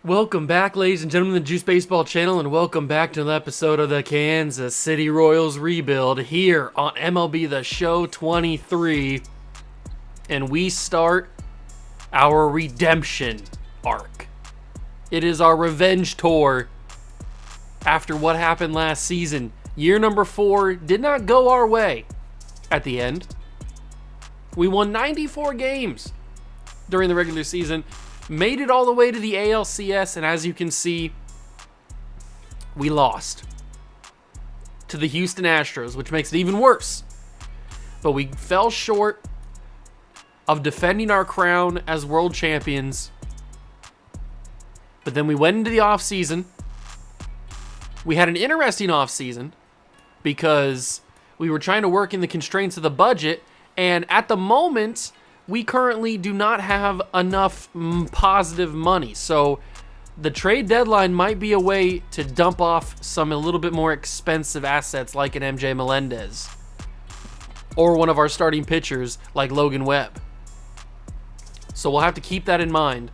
Welcome back, ladies and gentlemen, to the Juice Baseball channel, and welcome back to an episode of the Kansas City Royals rebuild here on MLB The Show 23. And we start our redemption arc. It is our revenge tour after what happened last season. Year number 4 did not go our way at the end. We won 94 games during the regular season. Made it all the way to the ALCS, and as you can see, we lost to the Houston Astros, which makes it even worse. But we fell short of defending our crown as world champions. But then we went into the offseason. We had an interesting offseason because we were trying to work in the constraints of the budget, and at the moment, we currently do not have enough positive money. So the trade deadline might be a way to dump off some a little bit more expensive assets like an MJ Melendez or one of our starting pitchers like Logan Webb. So we'll have to keep that in mind.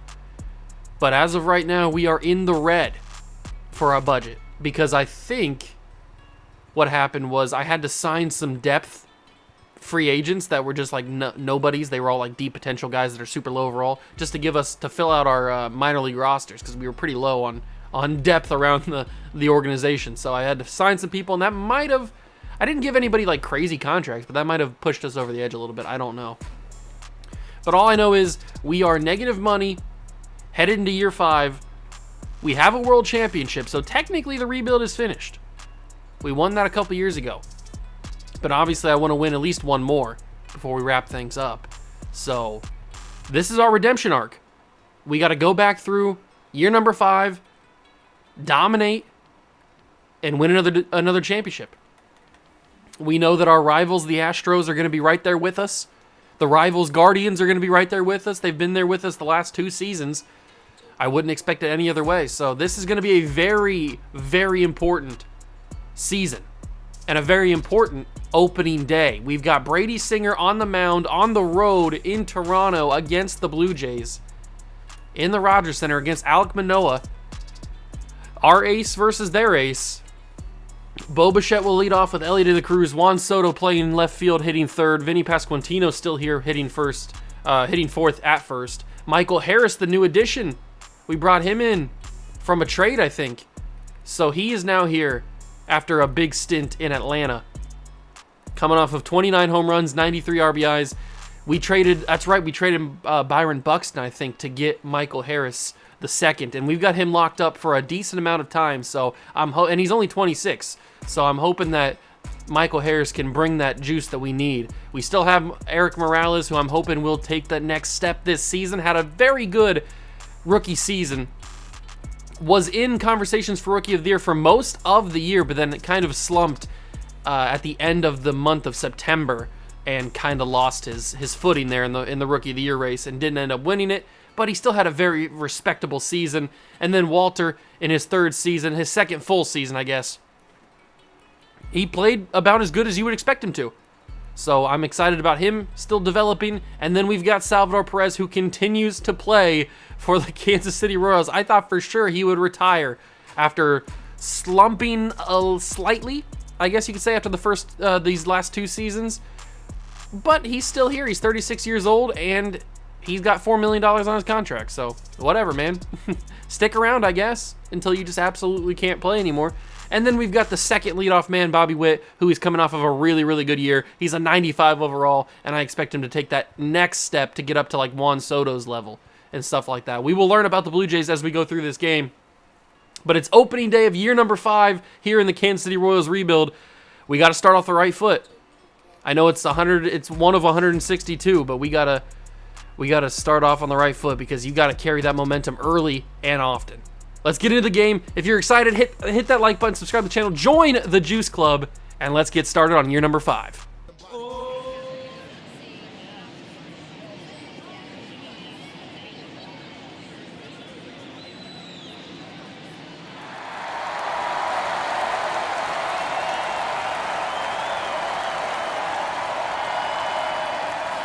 But as of right now, we are in the red for our budget because I think what happened was I had to sign some depth free agents that were just like nobodies. They were all like deep potential guys that are super low overall, just to fill out our minor league rosters because we were pretty low on depth around the organization. So I had to sign some people, and that might have, I didn't give anybody like crazy contracts, but that might have pushed us over the edge a little bit. I don't know. But all I know is we are negative money headed into year 5. We have a world championship, so technically the rebuild is finished. We won that a couple years ago. But obviously I want to win at least one more before we wrap things up. So this is our redemption arc. We got to go back through year number 5, dominate, and win another championship. We know that our rivals, the Astros, are going to be right there with us. The rivals, Guardians, are going to be right there with us. They've been there with us the last 2 seasons. I wouldn't expect it any other way. So this is going to be a very, very important season and a very important opening day. We've got Brady Singer on the mound on the road in Toronto against the Blue Jays in the Rogers Center against Alek Manoah. Our ace versus their ace. Bo Bichette will lead off with Elliot de la Cruz. Juan Soto playing left field, hitting third. Vinny Pasquantino still here, hitting fourth at first. Michael Harris, the new addition. We brought him in from a trade, I think. So he is now here after a big stint in Atlanta. Coming off of 29 home runs, 93 RBIs. We traded Byron Buxton, I think, to get Michael Harris the second. And we've got him locked up for a decent amount of time. So and he's only 26. So I'm hoping that Michael Harris can bring that juice that we need. We still have Eric Morales, who I'm hoping will take the next step this season. Had a very good rookie season. Was in conversations for Rookie of the Year for most of the year, but then it kind of slumped at the end of the month of September and kind of lost his footing there in the Rookie of the Year race and didn't end up winning it, but he still had a very respectable season. And then Walter in his third season, his second full season, I guess, he played about as good as you would expect him to. So I'm excited about him still developing. And then we've got Salvador Perez, who continues to play for the Kansas City Royals. I thought for sure he would retire after slumping slightly, I guess you could say, after the first these last 2 seasons. But he's still here. He's 36 years old, and he's got $4 million on his contract. So whatever, man. Stick around, I guess, until you just absolutely can't play anymore. And then we've got the second leadoff man, Bobby Witt, who is coming off of a really, really good year. He's a 95 overall, and I expect him to take that next step to get up to like Juan Soto's level and stuff like that. We will learn about the Blue Jays as we go through this game. But it's opening day of year number 5 here in the Kansas City Royals rebuild. We got to start off the right foot. I know it's one of 162, but we gotta start off on the right foot because you got to carry that momentum early and often. Let's get into the game. If you're excited, hit that like button, subscribe to the channel, join the Juice Club, and let's get started on year number 5.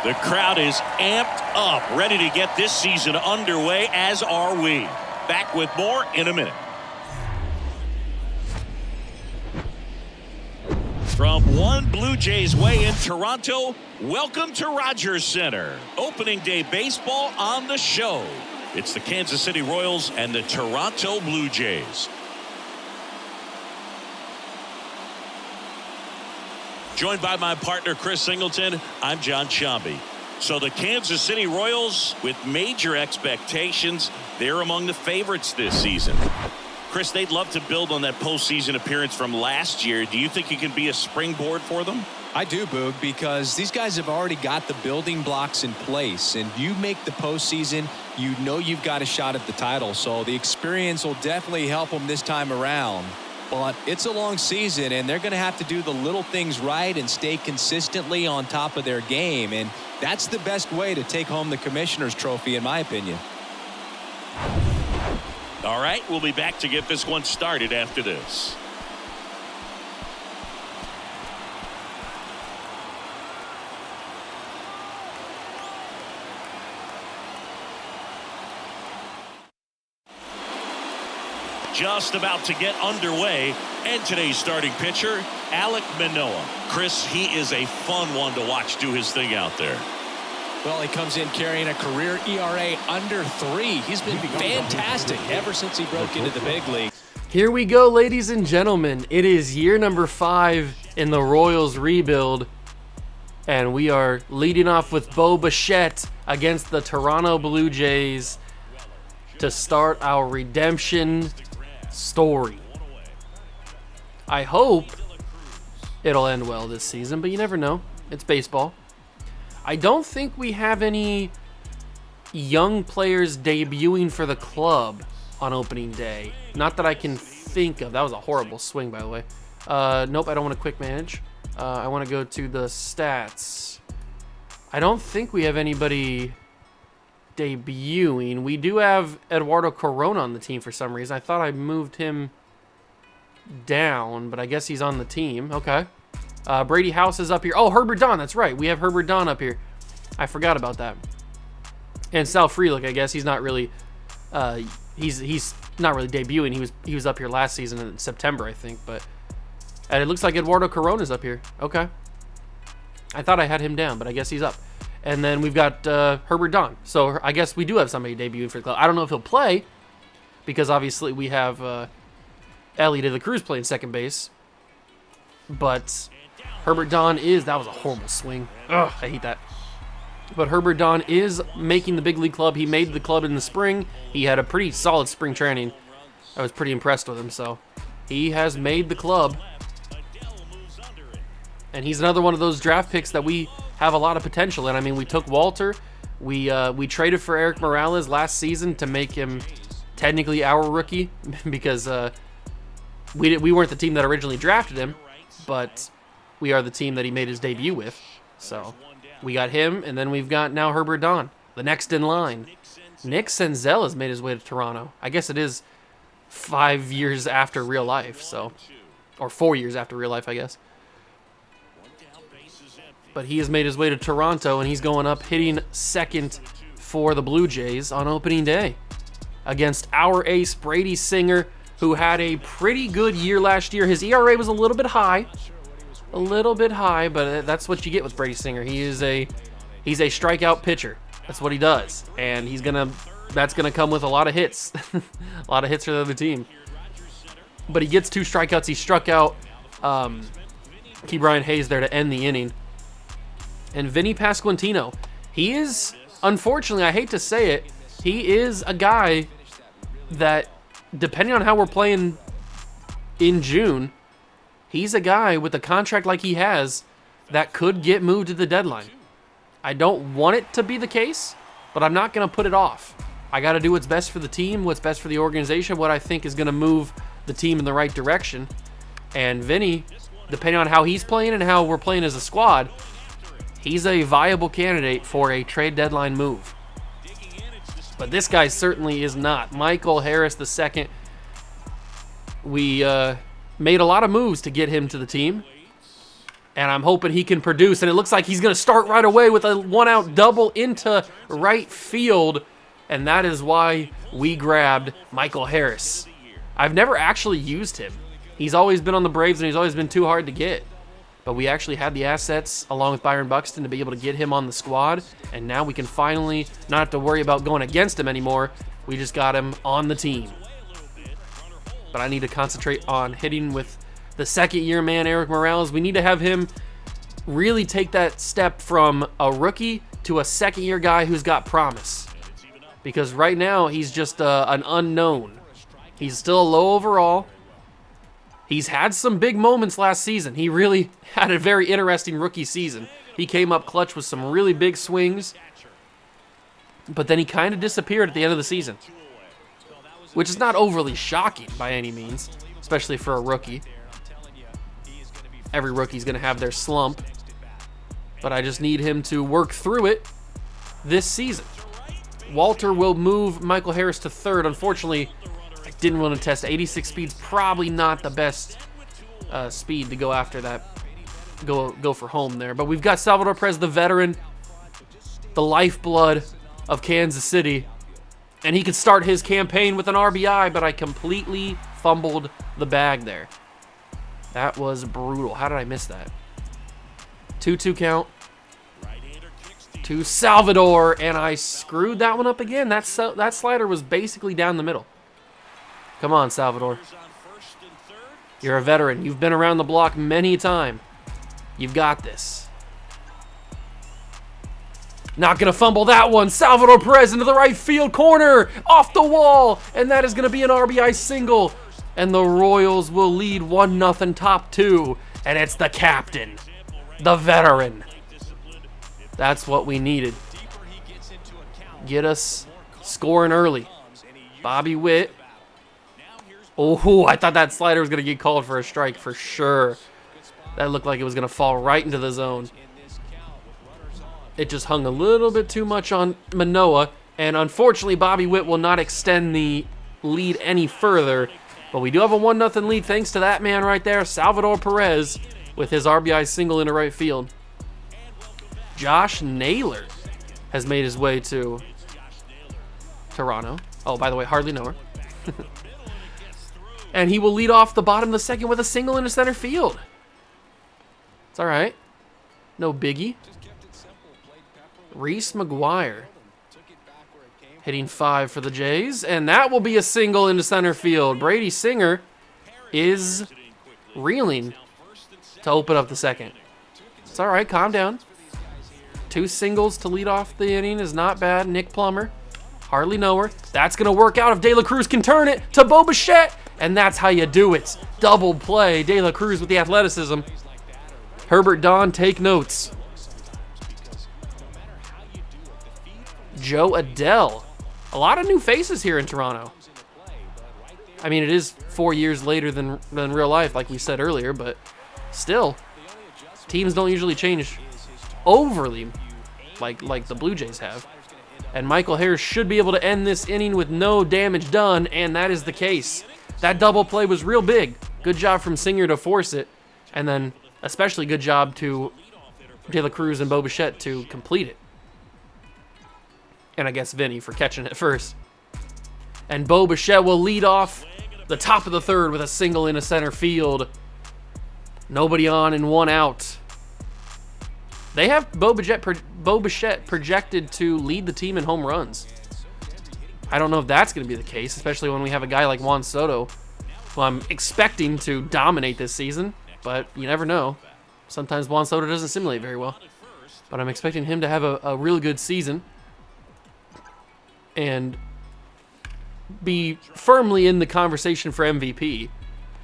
The crowd is amped up, ready to get this season underway, as are we. Back with more in a minute. From One Blue Jays Way in Toronto, welcome to Rogers Center. Opening day baseball on the show. It's the Kansas City Royals and the Toronto Blue Jays. Joined by my partner, Chris Singleton, I'm John Shambi. So the Kansas City Royals, with major expectations, they're among the favorites this season. Chris, they'd love to build on that postseason appearance from last year. Do you think it can be a springboard for them? I do, Boog, because these guys have already got the building blocks in place, and you make the postseason, you know you've got a shot at the title. So the experience will definitely help them this time around. But it's a long season, and they're going to have to do the little things right and stay consistently on top of their game. And that's the best way to take home the Commissioner's Trophy, in my opinion. All right, we'll be back to get this one started after this. Just about to get underway, and today's starting pitcher, Alek Manoah. Chris, he is a fun one to watch do his thing out there. Well, he comes in carrying a career ERA under 3. He's been fantastic ever since he broke into the big league. Here we go, ladies and gentlemen. It is year number 5 in the Royals rebuild, and we are leading off with Bo Bichette against the Toronto Blue Jays to start our redemption story. I hope it'll end well this season, but you never know. It's baseball. I don't think we have any young players debuting for the club on opening day. Not that I can think of. That was a horrible swing, by the way. Nope, I don't want to quick manage. I want to go to the stats. I don't think we have anybody debuting. We do have Eduardo Corona on the team for some reason. I thought I moved him down, but I guess he's on the team. Okay. Brady House is up here. Oh, Herbert Don. That's right. We have Herbert Don up here. I forgot about that. And Sal Frelick, I guess he's not really. He's not really debuting. He was up here last season in September, I think. And it looks like Eduardo Corona's up here. Okay. I thought I had him down, but I guess he's up. And then we've got Herbert Don. So I guess we do have somebody debuting for the club. I don't know if he'll play, because obviously we have Ellie de la Cruz playing second base. But Herbert Don is, that was a horrible swing. Ugh, I hate that. But Herbert Don is making the big league club. He made the club in the spring. He had a pretty solid spring training. I was pretty impressed with him. So he has made the club. And he's another one of those draft picks that we have a lot of potential in. I mean, we took Walter. We traded for Eric Morales last season to make him technically our rookie because we weren't the team that originally drafted him, but we are the team that he made his debut with. So we got him, and then we've got now Herbert Don, the next in line. Nick Senzel has made his way to Toronto. I guess it is 5 years after real life, so, or 4 years after real life, I guess. But he has made his way to Toronto, and he's going up hitting second for the Blue Jays on opening day against our ace, Brady Singer, who had a pretty good year last year. His ERA was a little bit high, but that's what you get with Brady Singer. He's a strikeout pitcher. That's what he does, and that's gonna come with a lot of hits, a lot of hits for the other team. But he gets 2 strikeouts. He struck out Ke'Bryan Hayes there to end the inning. And Vinny Pasquantino, he is, unfortunately, I hate to say it, he is a guy that, depending on how we're playing in June, he's a guy with a contract like he has that could get moved to the deadline. I don't want it to be the case, but I'm not going to put it off. I got to do what's best for the team, what's best for the organization, what I think is going to move the team in the right direction. And Vinny, depending on how he's playing and how we're playing as a squad, he's a viable candidate for a trade deadline move. But this guy certainly is not. Michael Harris II. We made a lot of moves to get him to the team, and I'm hoping he can produce. And it looks like he's going to start right away with a 1-out double into right field. and that is why we grabbed Michael Harris. I've never actually used him. He's always been on the Braves, and he's always been too hard to get. But we actually had the assets, along with Byron Buxton, to be able to get him on the squad, and now we can finally not have to worry about going against him anymore. We just got him on the team. But I need to concentrate on hitting with the second-year man, Eric Morales. We need to have him really take that step from a rookie to a second-year guy who's got promise. Because right now, he's just an unknown. He's still a low overall. He's had some big moments last season. He really had a very interesting rookie season. He came up clutch with some really big swings, but then he kind of disappeared at the end of the season, which is not overly shocking by any means, especially for a rookie. Every rookie's going to have their slump, but I just need him to work through it this season. Walter will move Michael Harris to third. Unfortunately, I didn't want to test 86 speed's probably not the best speed to go after that. Go for home there. But we've got Salvador Perez, the veteran, the lifeblood of Kansas City, and he could start his campaign with an RBI, but I completely fumbled the bag there. That was brutal. How did I miss that? 2-2 count to Salvador, and I screwed that one up again. That slider was basically down the middle. Come on, Salvador. You're a veteran. You've been around the block many a time. You've got this. Not going to fumble that one. Salvador Perez into the right field corner. Off the wall. And that is going to be an RBI single. And the Royals will lead 1-0 top two. And it's the captain. The veteran. That's what we needed. Get us scoring early. Bobby Witt. Oh, I thought that slider was going to get called for a strike for sure. That looked like it was going to fall right into the zone. It just hung a little bit too much on Manoah. And unfortunately, Bobby Witt will not extend the lead any further. But we do have a 1-0 lead thanks to that man right there, Salvador Perez, with his RBI single into right field. Josh Naylor has made his way to Toronto. Oh, by the way, hardly know her. And he will lead off the bottom of the second with a single into center field. It's all right. No biggie. Reese McGuire hitting 5 for the Jays, and that will be a single into center field. Brady Singer is reeling to open up the second. It's all right. Calm down. 2 singles to lead off the inning is not bad. Nick Plummer, hardly know her. That's going to work out if De La Cruz can turn it to Bo Bichette, and that's how you do it. Double play. De La Cruz with the athleticism. Herbert Don, take notes. Joe Adell. A lot of new faces here in Toronto. I mean, it is 4 years later than real life, like we said earlier, but still, teams don't usually change overly like the Blue Jays have. And Michael Harris should be able to end this inning with no damage done, and that is the case. That double play was real big. Good job from Singer to force it, and then especially good job to De La Cruz and Bo Bichette to complete it. And I guess Vinny for catching it first. And Bo Bichette will lead off the top of the third with a single into center field. Nobody on and 1 out. They have Bo Bichette projected to lead the team in home runs. I don't know if that's going to be the case, especially when we have a guy like Juan Soto, who I'm expecting to dominate this season, but you never know. Sometimes Juan Soto doesn't simulate very well. But I'm expecting him to have a really good season and be firmly in the conversation for MVP.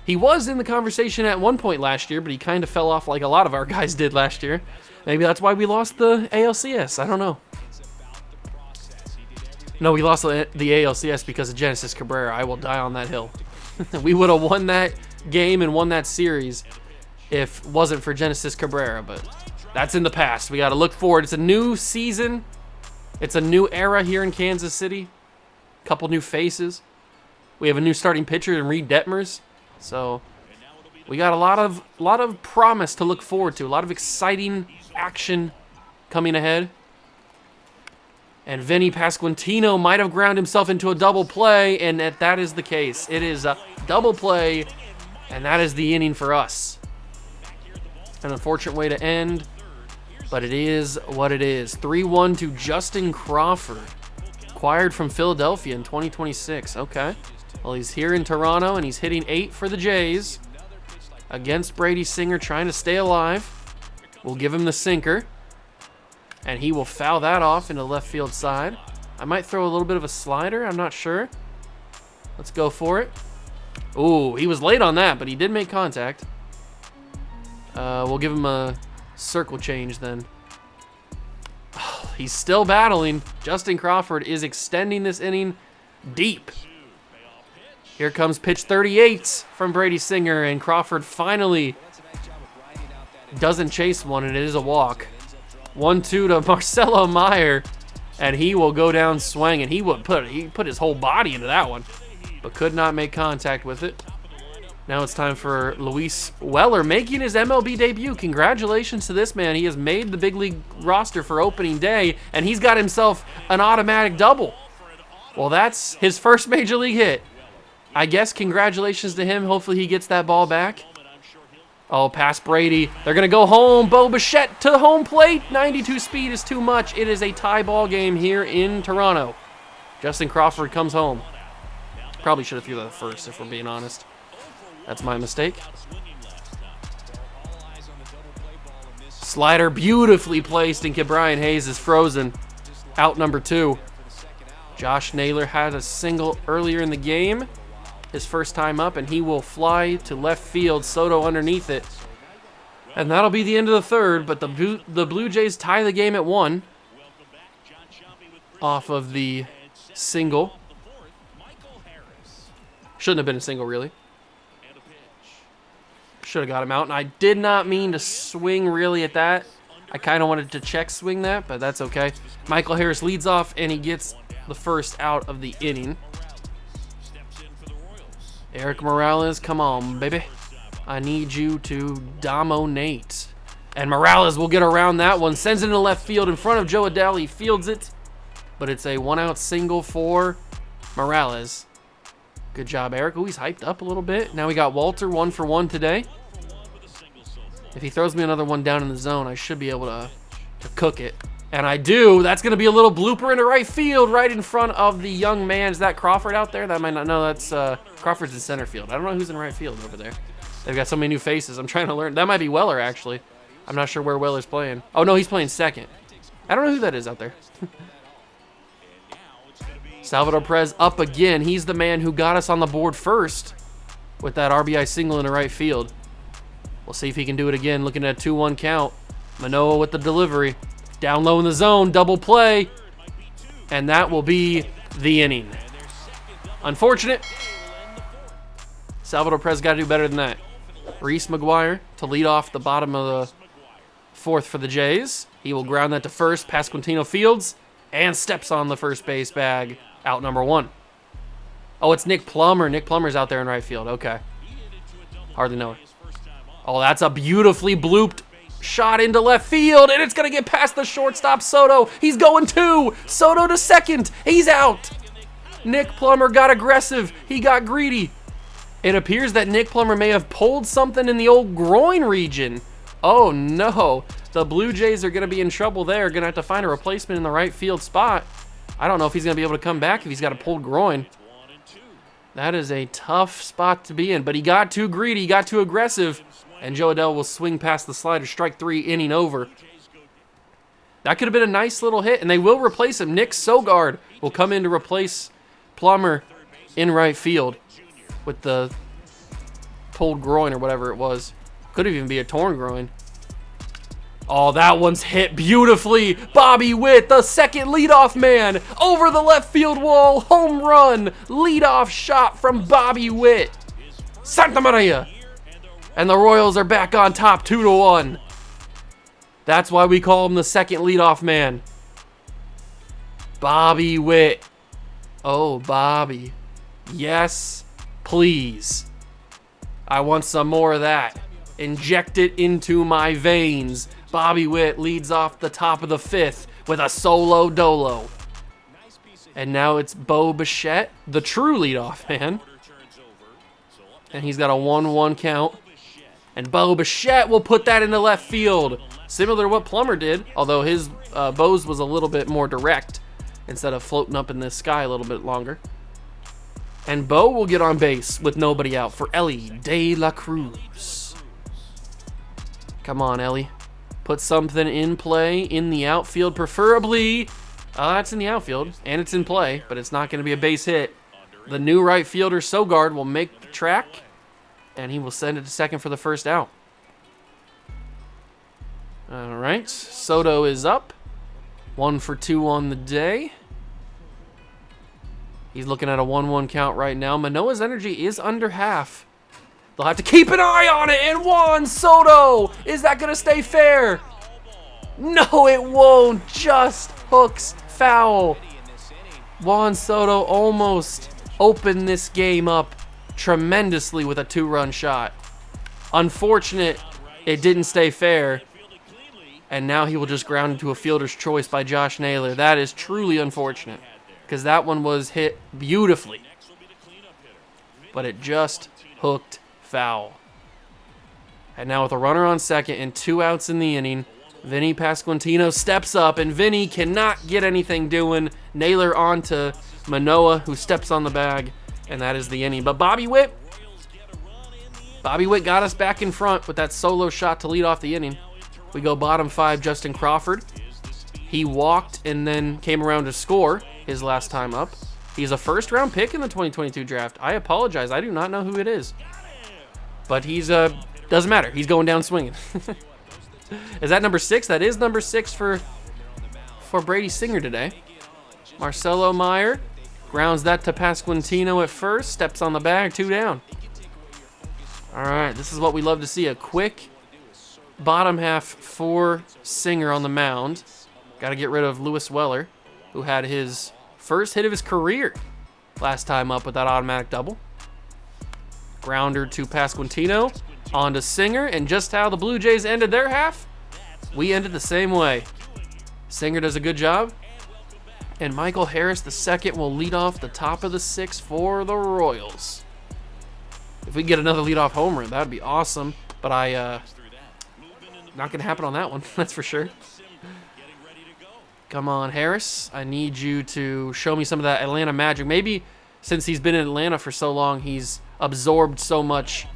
He was in the conversation at one point last year, but he kind of fell off like a lot of our guys did last year. Maybe that's why we lost the ALCS. I don't know. No, we lost the ALCS because of Genesis Cabrera. I will die on that hill. We would have won that game and won that series if it wasn't for Genesis Cabrera, but that's in the past. We got to look forward. It's a new season. It's a new era here in Kansas City. A couple new faces. We have a new starting pitcher in Reed Detmers. So we got a lot of promise to look forward to. A lot of exciting action coming ahead. And Vinny Pasquantino might have ground himself into a double play, and that is the case. It is a double play, and that is the inning for us. An unfortunate way to end, but it is what it is. 3-1 to Justin Crawford, acquired from Philadelphia in 2026. Okay. Well, he's here in Toronto, and he's hitting 8 for the Jays against Brady Singer, trying to stay alive. We'll give him the sinker, and he will foul that off into left field side. I might throw a little bit of a slider. I'm not sure. Let's go for it. Ooh, he was late on that, but he did make contact. We'll give him a circle change then. Oh, he's still battling. Justin Crawford is extending this inning deep. Here comes pitch 38 from Brady Singer, and Crawford finally doesn't chase one, and it is a walk. 1-2 to Marcelo Meyer, and he will go down swinging. He put his whole body into that one, but could not make contact with it. Now it's time for Luis Weller making his MLB debut. Congratulations to this man. He has made the big league roster for opening day, and he's got himself an automatic double. Well, that's his first major league hit. I guess congratulations to him. Hopefully he gets that ball back. Oh, past Brady. They're going to go home. Bo Bichette to home plate. 92 speed is too much. It is a tie ball game here in Toronto. Justin Crawford comes home. Probably should have threw that first, if we're being honest. That's my mistake. Slider beautifully placed, and Brian Hayes is frozen. Out number 2. Josh Naylor had a single earlier in the game. His first time up, and he will fly to left field. Soto underneath it. And that'll be the end of the third, but the Blue Jays tie the game at 1 off of the single. Shouldn't have been a single, really. Should have got him out, and I did not mean to swing really at that. I kind of wanted to check swing that, but that's okay. Michael Harris leads off, and he gets the first out of the inning. Eric Morales, come on, baby. I need you to dominate. And Morales will get around that one. Sends it into left field in front of Joe Adele. He fields it. But it's a 1-out single for Morales. Good job, Eric. Ooh, he's hyped up a little bit. Now we got Walter 1 for 1 today. If he throws me another one down in the zone, I should be able to cook it. And I do. That's going to be a little blooper into right field right in front of the young man. Is that Crawford out there? That might not. No, that's Crawford's in center field. I don't know who's in right field over there. They've got so many new faces. I'm trying to learn. That might be Weller, actually. I'm not sure where Weller's playing. Oh, no, he's playing second. I don't know who that is out there. Salvador Perez up again. He's the man who got us on the board first with that RBI single into right field. We'll see if he can do it again. Looking at a 2-1 count. Manoah with the delivery. Down low in the zone, double play, and that will be the inning. Unfortunate. Salvador Perez got to do better than that. Reese McGuire to lead off the bottom of the 4th for the Jays. He will ground that to first. Pasquantino fields and steps on the first base bag. Out number 1. Oh, it's Nick Plummer. Nick Plummer's out there in right field. Okay. Hardly know it. Oh, that's a beautifully blooped shot into left field, and it's going to get past the shortstop, Soto. He's going 2. Soto to second. He's out. Nick Plummer got aggressive. He got greedy. It appears that Nick Plummer may have pulled something in the old groin region. Oh, no. The Blue Jays are going to be in trouble there. Going to have to find a replacement in the right field spot. I don't know if he's going to be able to come back if he's got a pulled groin. That is a tough spot to be in, but he got too greedy. He got too aggressive. And Joe Adele will swing past the slider, strike 3, inning over. That could have been a nice little hit, and they will replace him. Nick Sogard will come in to replace Plummer in right field with the pulled groin or whatever it was. Could even be a torn groin. Oh, that one's hit beautifully. Bobby Witt, the second leadoff man, over the left field wall. Home run. Leadoff shot from Bobby Witt. Santa Maria. And the Royals are back on top 2-1. That's why we call him the second leadoff man. Bobby Witt. Oh, Bobby. Yes, please. I want some more of that. Inject it into my veins. Bobby Witt leads off the top of the 5th with a solo dolo. And now it's Bo Bichette, the true leadoff man. And he's got a 1-1 count. And Bo Bichette will put that into left field. Similar to what Plummer did, although his Bo's was a little bit more direct instead of floating up in the sky a little bit longer. And Bo will get on base with nobody out for Ellie De La Cruz. Come on, Ellie. Put something in play in the outfield, preferably. That's in the outfield, and it's in play, but it's not going to be a base hit. The new right fielder, Sogard, will make the track, and he will send it to second for the first out. All right, Soto is up. 1 for 2 on the day. He's looking at a 1-1 count right now. Manoah's energy is under half. They'll have to keep an eye on it, and Juan Soto! Is that going to stay fair? No, it won't. Just hooks foul. Juan Soto almost opened this game up tremendously with a 2-run shot. Unfortunate, it didn't stay fair. And now he will just ground into a fielder's choice by Josh Naylor. That is truly unfortunate, because that one was hit beautifully. But it just hooked foul. And now with a runner on second and 2 outs in the inning, Vinny Pasquantino steps up, and Vinny cannot get anything doing. Naylor on to Manoah, who steps on the bag, and that is the inning. But Bobby Witt got us back in front with that solo shot to lead off the inning. We go bottom 5, Justin Crawford. He walked and then came around to score his last time up. He's a first-round pick in the 2022 draft. I apologize. I do not know who it is. But he's, doesn't matter. He's going down swinging. Is that number 6? That is number 6 for Brady Singer today. Marcelo Meyer grounds that to Pasquantino at first. Steps on the bag, 2 down. All right, this is what we love to see. A quick bottom half for Singer on the mound. Got to get rid of Lewis Weller, who had his first hit of his career last time up with that automatic double. Grounder to Pasquantino, on to Singer, and just how the Blue Jays ended their half, we ended the same way. Singer does a good job, and Michael Harris II will lead off the top of the 6th for the Royals. If we get another leadoff homer, that would be awesome, but not going to happen on that one, that's for sure. Come on, Harris. I need you to show me some of that Atlanta magic. Maybe since he's been in Atlanta for so long, he's absorbed so much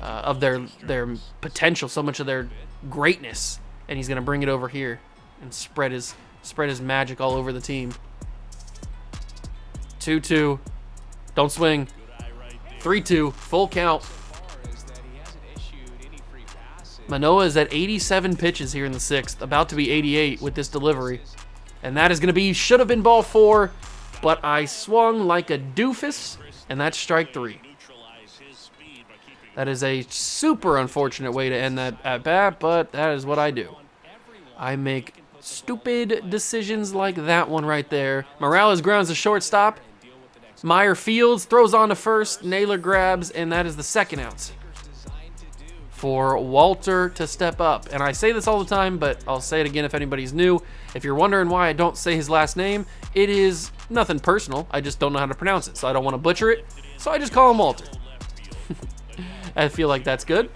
of their potential, so much of their greatness, and he's going to bring it over here and spread his magic all over the team. 2-2. Don't swing. 3-2. Full count. Manoah is at 87 pitches here in the 6th, about to be 88 with this delivery. And that is going to be, should have been ball 4, but I swung like a doofus, and that's strike 3. That is a super unfortunate way to end that at bat, but that is what I do. I make stupid decisions like that one right there. Morales grounds the shortstop. Meyer fields, throws on to first. Naylor grabs, and that is the 2nd out for Walter to step up. And I say this all the time, but I'll say it again if anybody's new. If you're wondering why I don't say his last name, it is nothing personal. I just don't know how to pronounce it, so I don't want to butcher it. So I just call him Walter. I feel like that's good.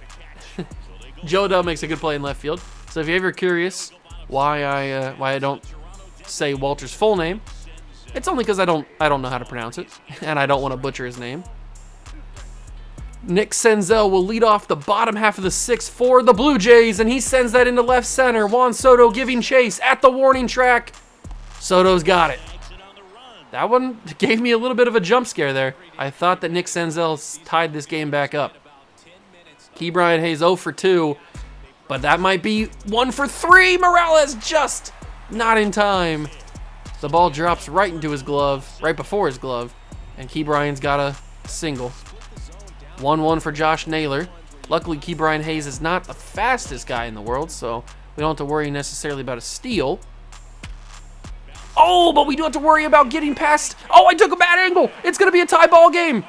Joe Dell makes a good play in left field. So if you're ever curious why I don't say Walter's full name, it's only because I don't know how to pronounce it, and I don't want to butcher his name. Nick Senzel will lead off the bottom half of the 6th for the Blue Jays, and he sends that into left center. Juan Soto giving chase at the warning track. Soto's got it. That one gave me a little bit of a jump scare there. I thought that Nick Senzel tied this game back up. Ke'Bryan Hayes 0 for 2, but that might be 1 for 3. Morales just not in time. The ball drops right into his glove, right before his glove, and Ke'Bryan's got a single. 1-1 for Josh Naylor. Luckily, Ke'Bryan Hayes is not the fastest guy in the world, so we don't have to worry necessarily about a steal. Oh, but we do have to worry about getting past. Oh, I took a bad angle. It's going to be a tie ball game.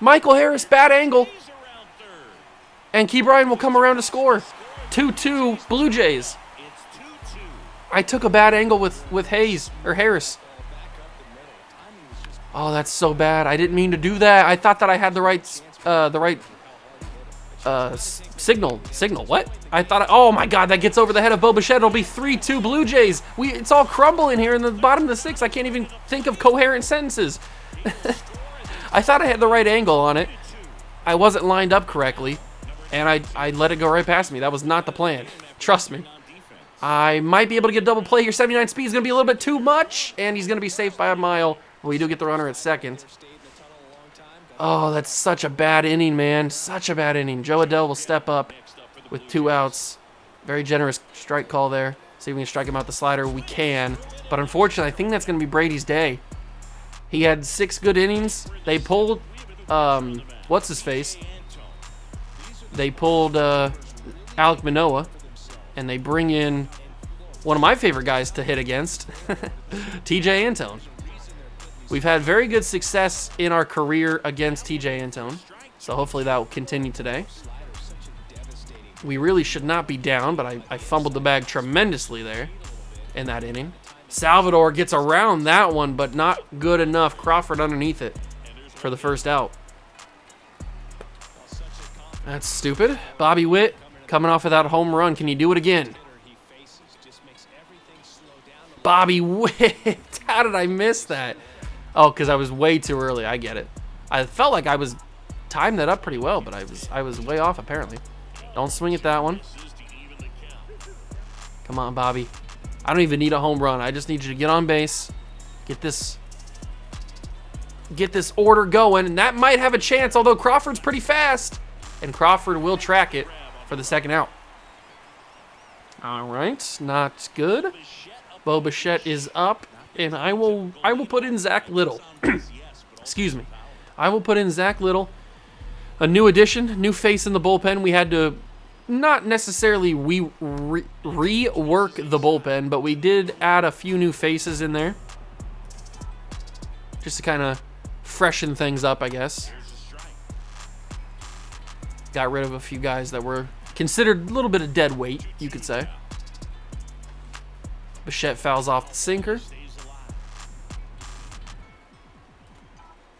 Michael Harris, bad angle. And Ke'Bryan will come around to score. 2-2 Blue Jays. I took a bad angle with Hayes, or Harris. Oh, that's so bad. I didn't mean to do that. I thought that I had the right signal. Signal, what? I thought, oh my God, that gets over the head of Bo Bichette. It'll be 3-2 Blue Jays. It's all crumbling here in the bottom of the sixth. I can't even think of coherent sentences. I thought I had the right angle on it. I wasn't lined up correctly, and I let it go right past me. That was not the plan. Trust me. I might be able to get a double play here. 79 speed is going to be a little bit too much, and he's going to be safe by a mile. We do get the runner at second. Oh, that's such a bad inning, man. Such a bad inning. Joe Adell will step up with 2 outs. Very generous strike call there. See if we can strike him out the slider. We can. But unfortunately, I think that's going to be Brady's day. He had 6 good innings. They pulled, what's-his-face? They pulled Alek Manoah, and they bring in one of my favorite guys to hit against, TJ Antone. We've had very good success in our career against TJ Antone, so hopefully that will continue today. We really should not be down, but I fumbled the bag tremendously there in that inning. Salvador gets around that one, but not good enough. Crawford underneath it for the first out. That's stupid. Bobby Witt coming off of that home run. Can you do it again? Bobby Witt. How did I miss that? Oh, because I was way too early. I get it. I felt like I was timed that up pretty well, but I was way off apparently. Don't swing at that one. Come on, Bobby. I don't even need a home run. I just need you to get on base, get this order going, and that might have a chance, although Crawford's pretty fast, and Crawford will track it for the second out. All right, not good. Bo Bichette is up, and I will put in Zach Little. Excuse me. I will put in Zach Little, a new addition, new face in the bullpen. We had to not necessarily rework the bullpen, but we did add a few new faces in there just to kind of freshen things up, I guess. Got rid of a few guys that were considered a little bit of dead weight, you could say. Bichette fouls off the sinker.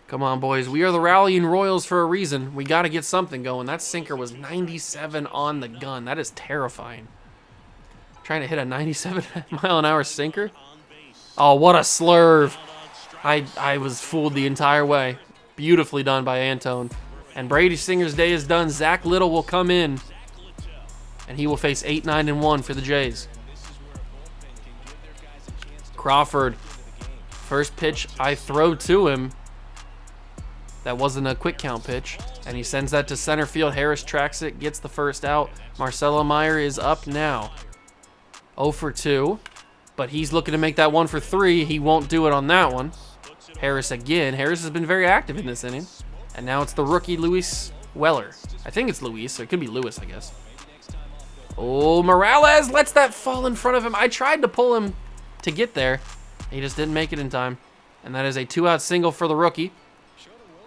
Come on, boys. We are the rallying Royals for a reason. We got to get something going. That sinker was 97 on the gun. That is terrifying. Trying to hit a 97-mile-an-hour sinker? Oh, what a slurve. I was fooled the entire way. Beautifully done by Antone. And Brady Singer's day is done. Zach Little will come in, and he will face 8-9-1 for the Jays. Crawford. First pitch I throw to him. That wasn't a quick count pitch. And he sends that to center field. Harris tracks it, gets the first out. Marcelo Meyer is up now. 0 for 2. But he's looking to make that 1 for 3. He won't do it on that one. Harris again. Harris has been very active in this inning. And now it's the rookie Luis Weller. I think it's Luis, or it could be Lewis, I guess. Oh, Morales lets that fall in front of him. I tried to pull him to get there. He just didn't make it in time. And that is a 2-out single for the rookie.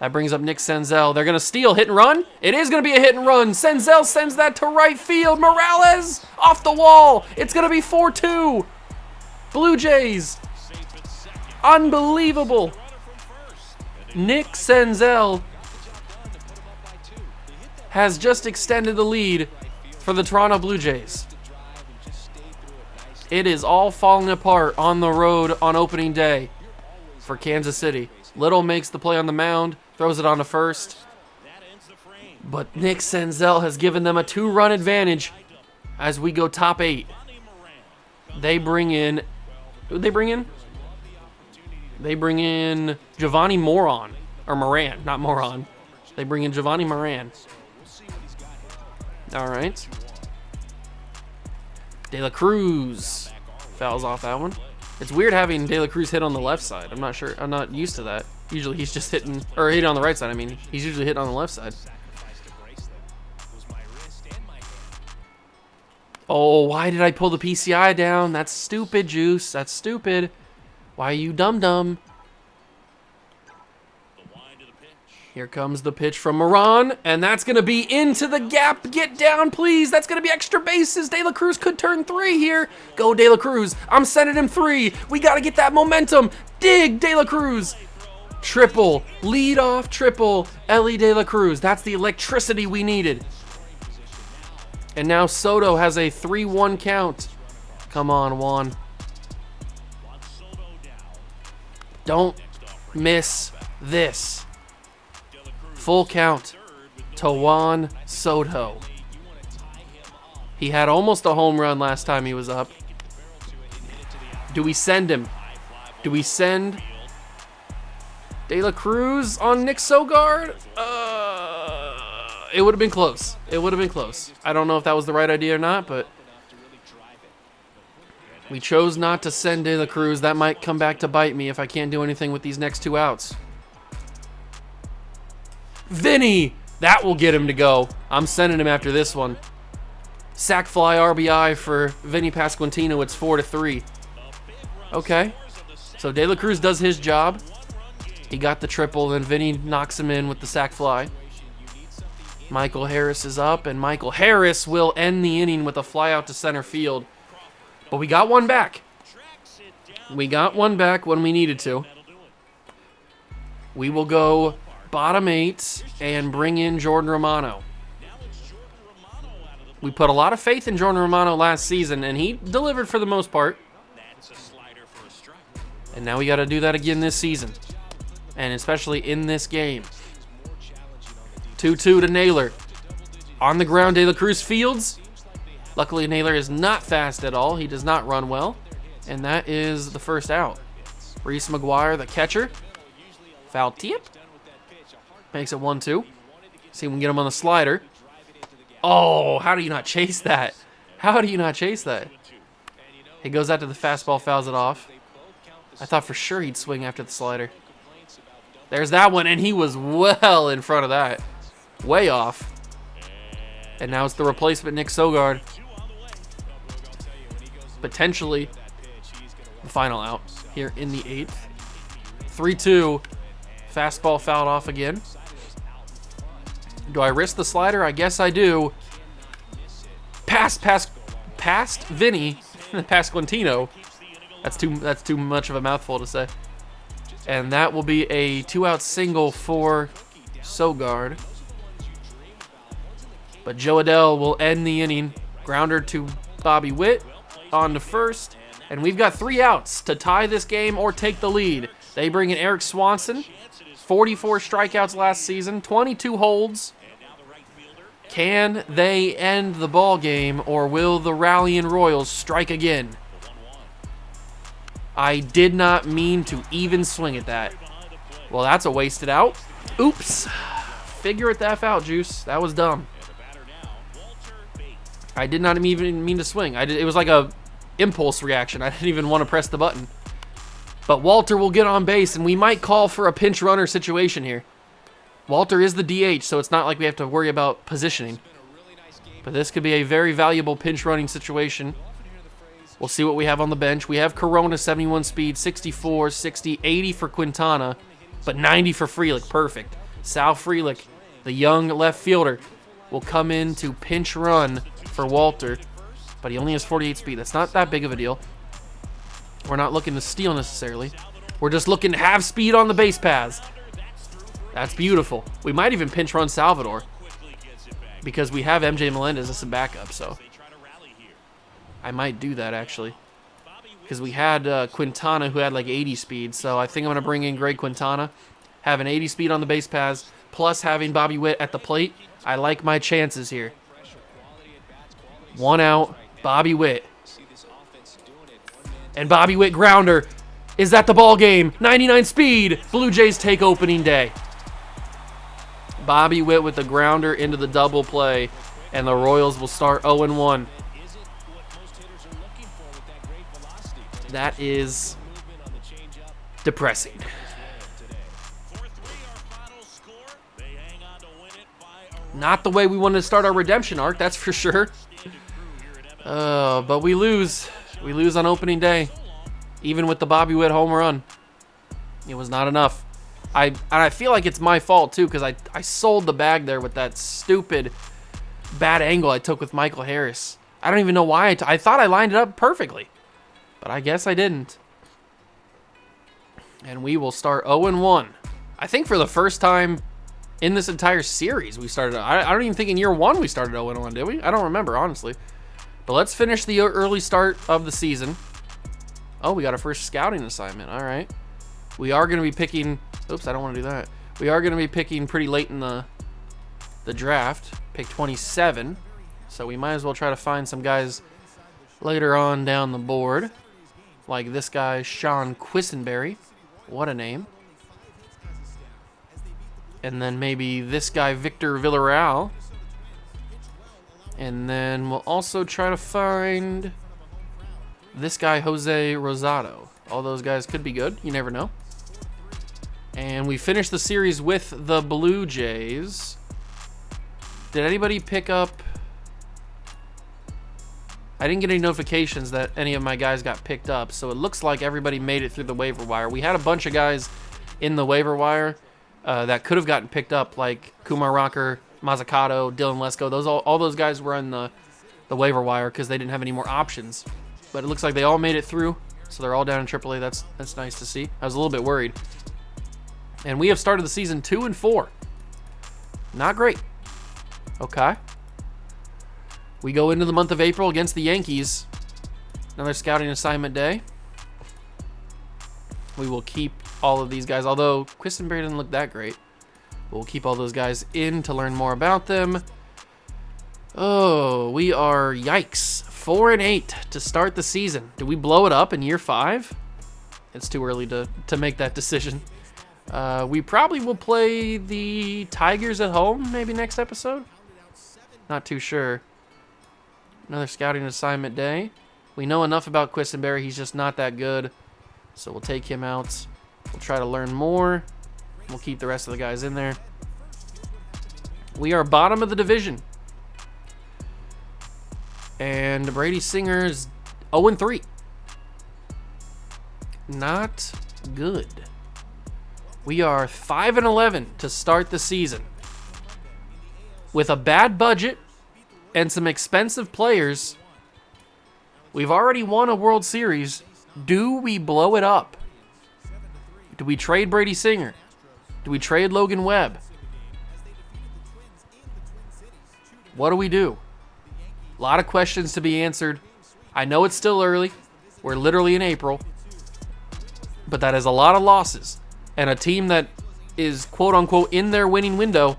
That brings up Nick Senzel. They're going to steal, hit and run. It is going to be a hit and run. Senzel sends that to right field. Morales off the wall. It's going to be 4-2. Blue Jays. Unbelievable. Nick Senzel has just extended the lead for the Toronto Blue Jays. It is all falling apart on the road on opening day for Kansas City. Little makes the play on the mound, throws it on to first. But Nick Senzel has given them a 2-run advantage as we go top 8. They bring in... Who'd they bring in? They bring in Giovanni Moran. Or Moran, not Moran. They bring in Giovanni Moran. All right. De La Cruz fouls off that one. It's weird having De La Cruz hit on the left side. I'm not sure. I'm not used to that. Usually he's just hitting, or hitting on the right side. I mean, he's usually hitting on the left side. Oh, why did I pull the PCI down? That's stupid, Juice. That's stupid. Why are you dumb? Here comes the pitch from Moran, and that's going to be into the gap. Get down, please. That's going to be extra bases. De La Cruz could turn 3 here. Go, De La Cruz. I'm sending him 3. We got to get that momentum. Dig, De La Cruz. Triple, lead-off triple, Ellie De La Cruz. That's the electricity we needed. And now Soto has a 3-1 count. Come on, Juan. Don't miss this. Full count to Juan Soto. He had almost a home run last time he was up. Do we send him? Do we send De La Cruz on Nick Sogard? It would have been close. It would have been close. I don't know if that was the right idea or not, but we chose not to send De La Cruz. That might come back to bite me if I can't do anything with these next 2 outs. Vinny! That will get him to go. I'm sending him after this one. Sack fly RBI for Vinny Pasquantino. It's 4-3. Okay. So De La Cruz does his job. He got the triple, then Vinny knocks him in with the sack fly. Michael Harris is up, and Michael Harris will end the inning with a fly out to center field. But we got one back. We got one back when we needed to. We will go bottom 8 and bring in Jordan Romano. We put a lot of faith in Jordan Romano last season, and he delivered for the most part. And now we got to do that again this season, and especially in this game. 2-2 to Naylor. On the ground, De La Cruz fields. Luckily, Naylor is not fast at all. He does not run well. And that is the first out. Reese McGuire, the catcher. Foul tip. Makes it 1-2. See if we can get him on the slider. Oh, how do you not chase that? How do you not chase that? He goes out to the fastball, fouls it off. I thought for sure he'd swing after the slider. There's that one, and he was well in front of that. Way off. And now it's the replacement, Nick Sogard. Potentially the final out here in the 8th. 3-2. Fastball fouled off again. Do I risk the slider? I guess I do. Past Vinny Pasquantino. That's too much of a mouthful to say. And that will be a 2-out single for Sogard. But Joe Adell will end the inning. Grounder to Bobby Witt on to first. And we've got 3 outs to tie this game or take the lead. They bring in Eric Swanson. 44 strikeouts last season. 22 holds. Can they end the ball game, or will the rallying Royals strike again? I did not mean to even swing at that. Well, that's a wasted out. Oops. Figure it the F out, Juice. That was dumb. I did not even mean to swing. It was like a impulse reaction. I didn't even want to press the button. But Walter will get on base, and we might call for a pinch runner situation here. Walter is the DH, so it's not like we have to worry about positioning. But this could be a very valuable pinch running situation. We'll see what we have on the bench. We have Corona, 71 speed, 64, 60, 80 for Quintana, but 90 for Frelick. Perfect. Sal Frelick, the young left fielder, will come in to pinch run for Walter, but he only has 48 speed. That's not that big of a deal. We're not looking to steal necessarily. We're just looking to have speed on the base paths. That's beautiful. We might even pinch run Salvador because we have MJ Melendez as a backup, so I might do that actually, because we had Quintana who had like 80 speed, so I think I'm going to bring in Greg Quintana, having 80 speed on the base paths, plus having Bobby Witt at the plate. I like my chances here. 1 out, Bobby Witt. And Bobby Witt grounder. Is that the ball game? 99 speed. Blue Jays take opening day. Bobby Witt with the grounder into the double play, and the Royals will start 0-1. That is depressing. Not the way we wanted to start our redemption arc, that's for sure. But we lose. We lose on opening day. Even with the Bobby Witt home run. It was not enough. I feel like it's my fault, too, because I sold the bag there with that stupid bad angle I took with Michael Harris. I don't even know why. I thought I lined it up perfectly. But I guess I didn't. And we will start 0-1. I think for the first time in this entire series, we started. I don't even think in year 1 we started 0-1, did we? I don't remember, honestly. But let's finish the early start of the season. Oh, we got our first scouting assignment. All right. We are going to be picking. Oops, I don't want to do that. We are going to be picking pretty late in the draft. Pick 27. So we might as well try to find some guys later on down the board. Like this guy, Sean Quisenberry. What a name. And then maybe this guy, Victor Villarreal. And then we'll also try to find this guy, Jose Rosado. All those guys could be good. You never know. And we finished the series with the Blue Jays. Did anybody pick up... I didn't get any notifications that any of my guys got picked up, so it looks like everybody made it through the waiver wire. We had a bunch of guys in the waiver wire that could have gotten picked up, like Kumar Rocker, Mazzucato, Dylan Lesko. All those guys were on the waiver wire because they didn't have any more options. But it looks like they all made it through, so they're all down in AAA. That's nice to see. I was a little bit worried. And we have started the season 2-4. Not great. Okay. We go into the month of April against the Yankees. Another scouting assignment day. We will keep all of these guys, although Quisenberry didn't look that great. We'll keep all those guys in to learn more about them. Oh, we are, yikes, 4-8 to start the season. Do we blow it up in year 5? It's too early to make that decision. We probably will play the Tigers at home maybe next episode. Not too sure. Another scouting assignment day. We know enough about Quisenberry. He's just not that good. So we'll take him out. We'll try to learn more. We'll keep the rest of the guys in there. We are bottom of the division. And Brady Singer's 0-3. Not good. We are 5-11 to start the season. With a bad budget and some expensive players, we've already won a World Series. Do we blow it up? Do we trade Brady Singer? Do we trade Logan Webb? What do we do? A lot of questions to be answered. I know it's still early. We're literally in April. But that is a lot of losses. And a team that is quote-unquote in their winning window,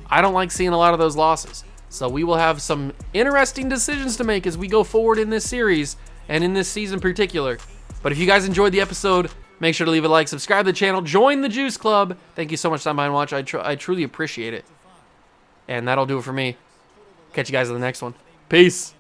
I don't like seeing a lot of those losses. So we will have some interesting decisions to make as we go forward in this series and in this season in particular. But if you guys enjoyed the episode, make sure to leave a like, subscribe to the channel, join the Juice Club. Thank you so much for stopping by and watch. I truly appreciate it. And that'll do it for me. Catch you guys in the next one. Peace.